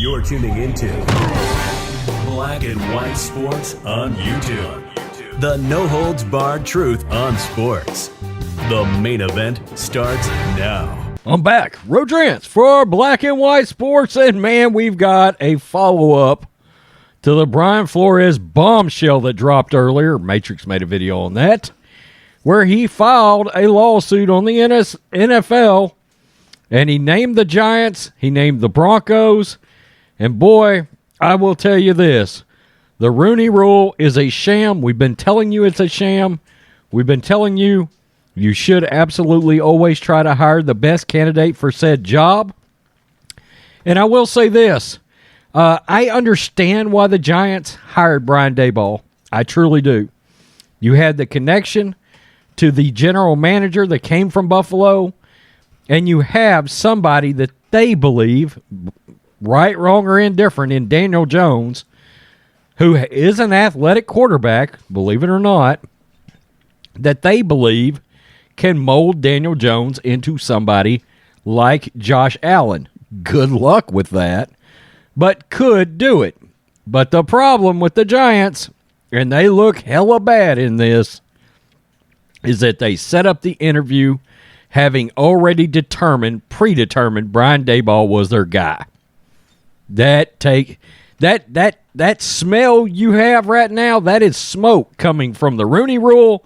You're tuning into Black and White Sports on YouTube. The no-holds-barred truth on sports. The main event starts now. I'm back. Rodrance for Black and White Sports. And, man, we've got a follow-up to the Brian Flores bombshell that dropped earlier. Matrix made a video on that, where he filed a lawsuit on the NFL, and he named the Giants, he named the Broncos, and boy, I will tell you this, the Rooney Rule is a sham. We've been telling you it's a sham. We've been telling you you should absolutely always try to hire the best candidate for said job. And I will say this, I understand why the Giants hired Brian Daboll. I truly do. You had the connection to the general manager that came from Buffalo, and you have somebody that they believe, right, wrong, or indifferent, in Daniel Jones, who is an athletic quarterback, believe it or not, that they believe can mold Daniel Jones into somebody like Josh Allen. Good luck with that, but could do it. But the problem with the Giants, and they look hella bad in this, is that they set up the interview having already predetermined Brian Daboll was their guy. That smell you have right now, that is smoke coming from the Rooney Rule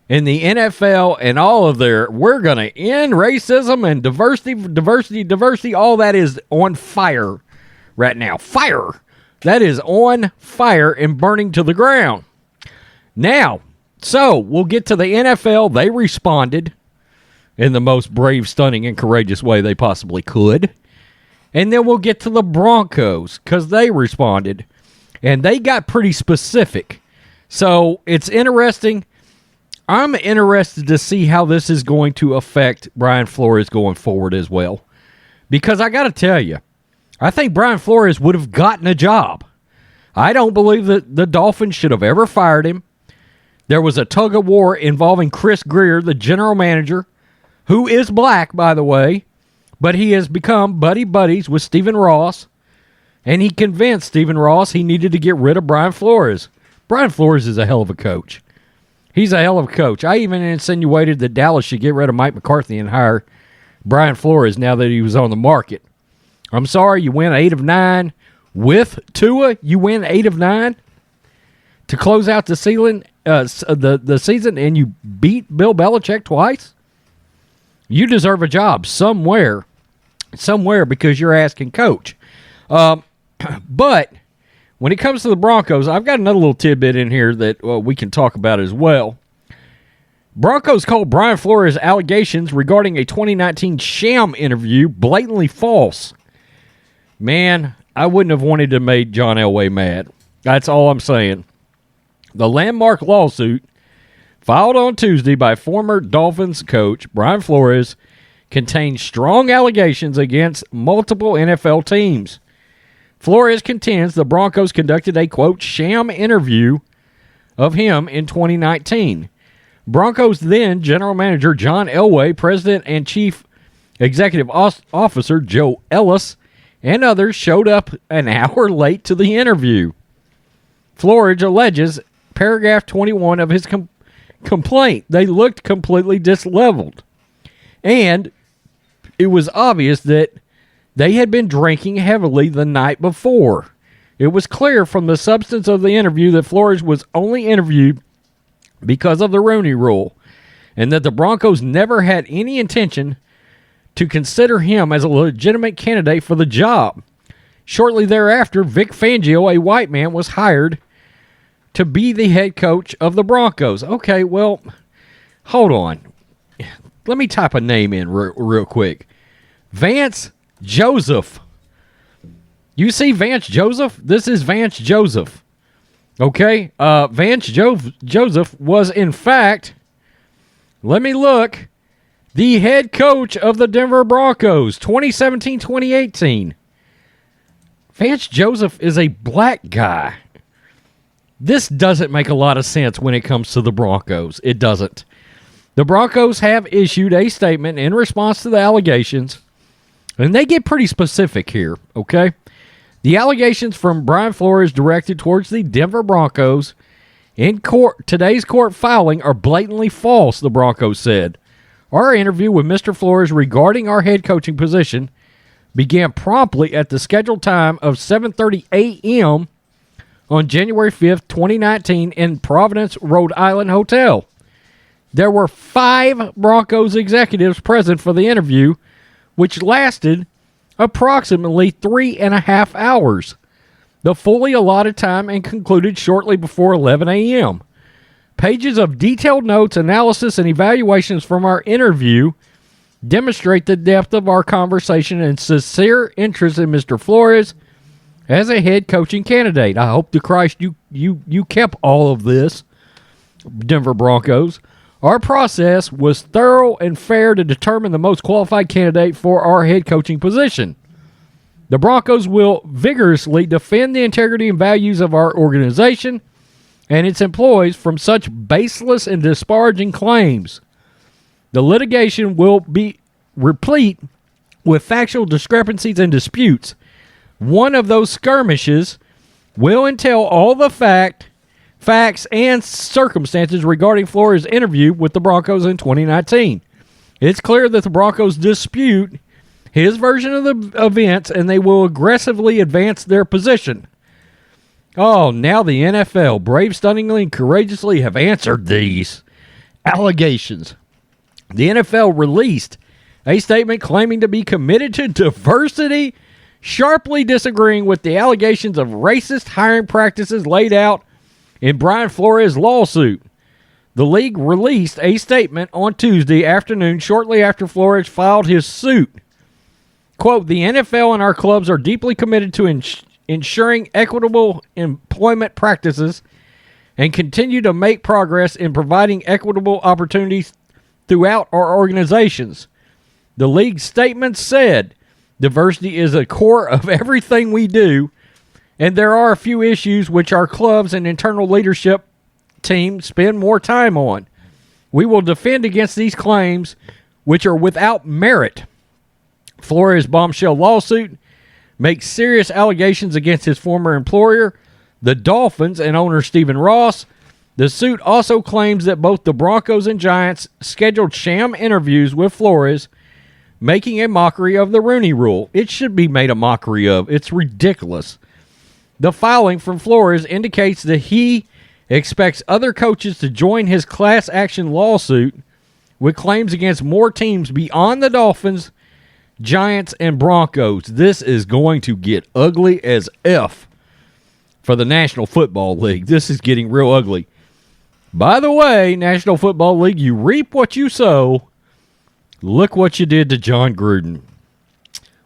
and the NFL and all of their, we're going to end racism and diversity, all that is on fire right now. Fire. That is on fire and burning to the ground. Now, so we'll get to the NFL. They responded in the most brave, stunning, and courageous way they possibly could. And then we'll get to the Broncos because they responded. And they got pretty specific. So it's interesting. I'm interested to see how this is going to affect Brian Flores going forward as well. Because I got to tell you, I think Brian Flores would have gotten a job. I don't believe that the Dolphins should have ever fired him. There was a tug-of-war involving Chris Greer, the general manager, who is black, by the way, but he has become buddies with Stephen Ross, and he convinced Stephen Ross he needed to get rid of Brian Flores. Brian Flores is a hell of a coach. He's a hell of a coach. I even insinuated that Dallas should get rid of Mike McCarthy and hire Brian Flores now that he was on the market. I'm sorry, you win 8 of 9. With Tua, you win 8 of 9 to close out the season, and you beat Bill Belichick twice. You deserve a job somewhere because you're asking coach. But when it comes to the Broncos, I've got another little tidbit in here that we can talk about as well. Broncos called Brian Flores' allegations regarding a 2019 sham interview blatantly false. Man, I wouldn't have wanted to make John Elway mad. That's all I'm saying. The landmark lawsuit filed on Tuesday by former Dolphins coach Brian Flores contains strong allegations against multiple NFL teams. Flores contends the Broncos conducted a, quote, sham interview of him in 2019. Broncos then general manager John Elway, president and chief executive officer Joe Ellis, and others showed up an hour late to the interview. Flores alleges, paragraph 21 of his complaint, they looked completely disleveled. And it was obvious that they had been drinking heavily the night before. It was clear from the substance of the interview that Flores was only interviewed because of the Rooney Rule, and that the Broncos never had any intention to consider him as a legitimate candidate for the job. Shortly thereafter, Vic Fangio, a white man, was hired to be the head coach of the Broncos. Okay, well, hold on. Let me type a name in real quick. Vance Joseph. You see Vance Joseph? This is Vance Joseph. Okay? Vance Joseph was, in fact, let me look, the head coach of the Denver Broncos, 2017-2018. Vance Joseph is a black guy. This doesn't make a lot of sense when it comes to the Broncos. It doesn't. The Broncos have issued a statement in response to the allegations, and they get pretty specific here, okay? The allegations from Brian Flores directed towards the Denver Broncos in court, today's court filing, are blatantly false, the Broncos said. Our interview with Mr. Flores regarding our head coaching position began promptly at the scheduled time of 7:30 a.m. on January 5th, 2019 in Providence, Rhode Island Hotel. There were 5 Broncos executives present for the interview, which lasted approximately 3.5 hours, the fully allotted time, and concluded shortly before 11 a.m. Pages of detailed notes, analysis, and evaluations from our interview demonstrate the depth of our conversation and sincere interest in Mr. Flores as a head coaching candidate. I hope to Christ you kept all of this, Denver Broncos. Our process was thorough and fair to determine the most qualified candidate for our head coaching position. The Broncos will vigorously defend the integrity and values of our organization and its employees from such baseless and disparaging claims. The litigation will be replete with factual discrepancies and disputes. One of those skirmishes will entail all the facts and circumstances regarding Flores' interview with the Broncos in 2019. It's clear that the Broncos dispute his version of the events, and they will aggressively advance their position. Oh, now the NFL, brave, stunningly, and courageously, have answered these allegations. The NFL released a statement claiming to be committed to diversity, sharply disagreeing with the allegations of racist hiring practices laid out in Brian Flores' lawsuit. The league released a statement on Tuesday afternoon shortly after Flores filed his suit. Quote, the NFL and our clubs are deeply committed to ensuring equitable employment practices and continue to make progress in providing equitable opportunities throughout our organizations. The league's statement said, diversity is a core of everything we do, and there are a few issues which our clubs and internal leadership team spend more time on. We will defend against these claims, which are without merit. Flores' bombshell lawsuit makes serious allegations against his former employer, the Dolphins, and owner Stephen Ross. The suit also claims that both the Broncos and Giants scheduled sham interviews with Flores, making a mockery of the Rooney Rule. It should be made a mockery of. It's ridiculous. The filing from Flores indicates that he expects other coaches to join his class action lawsuit with claims against more teams beyond the Dolphins, Giants, and Broncos. This is going to get ugly as F for the National Football League. This is getting real ugly. By the way, National Football League, you reap what you sow. Look what you did to John Gruden,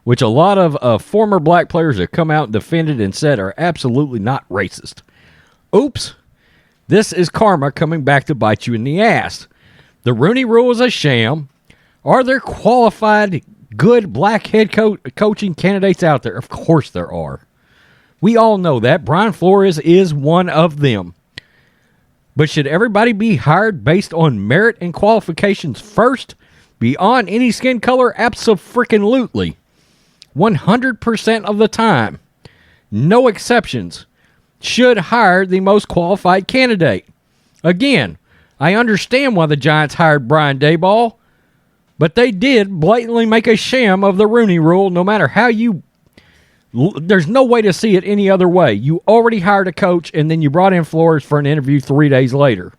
which a lot of former black players have come out and defended and said are absolutely not racist. Oops. This is karma coming back to bite you in the ass. The Rooney Rule is a sham. Are there qualified, good black head coaching candidates out there? Of course there are. We all know that. Brian Flores is one of them. But should everybody be hired based on merit and qualifications first, beyond any skin color? Abso-freaking-lutely. 100% of the time. No exceptions. Should hire the most qualified candidate. Again, I understand why the Giants hired Brian Daboll, but they did blatantly make a sham of the Rooney Rule. No matter how you... There's no way to see it any other way. You already hired a coach, and then you brought in Flores for an interview 3 days later.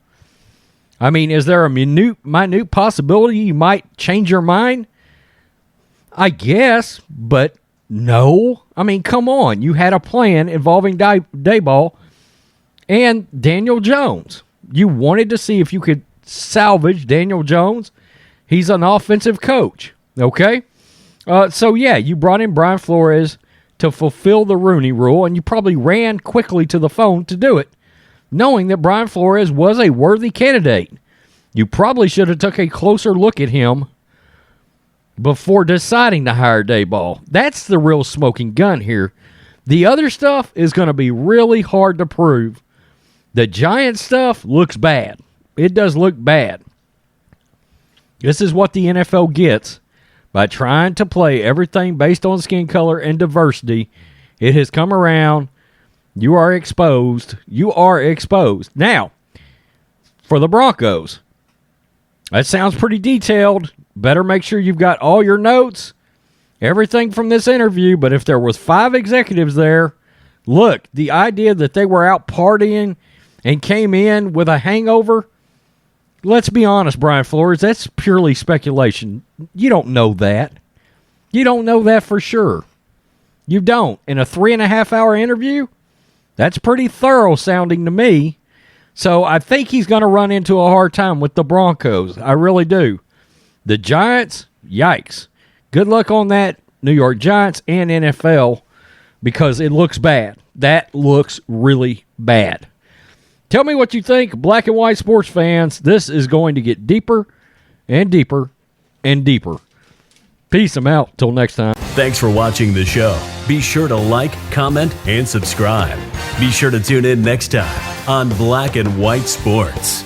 I mean, is there a minute possibility you might change your mind? I guess, but no. I mean, come on. You had a plan involving Daboll and Daniel Jones. You wanted to see if you could salvage Daniel Jones. He's an offensive coach, okay? So, yeah, you brought in Brian Flores to fulfill the Rooney Rule, and you probably ran quickly to the phone to do it, knowing that Brian Flores was a worthy candidate. You probably should have took a closer look at him before deciding to hire Daboll. That's the real smoking gun here. The other stuff is going to be really hard to prove. The Giant stuff looks bad. It does look bad. This is what the NFL gets by trying to play everything based on skin color and diversity It has come around. You are exposed. You are exposed. Now, for the Broncos, that sounds pretty detailed. Better make sure you've got all your notes, everything from this interview. But if there was 5 executives there, look, the idea that they were out partying and came in with a hangover, let's be honest, Brian Flores, that's purely speculation. You don't know that. You don't know that for sure. You don't. In a 3.5-hour interview, that's pretty thorough sounding to me. So I think he's going to run into a hard time with the Broncos. I really do. The Giants, yikes. Good luck on that, New York Giants and NFL, because it looks bad. That looks really bad. Tell me what you think, black and white sports fans. This is going to get deeper and deeper and deeper. Peace. I'm out. Till next time. Thanks for watching the show. Be sure to like, comment, and subscribe. Be sure to tune in next time on Black and White Sports.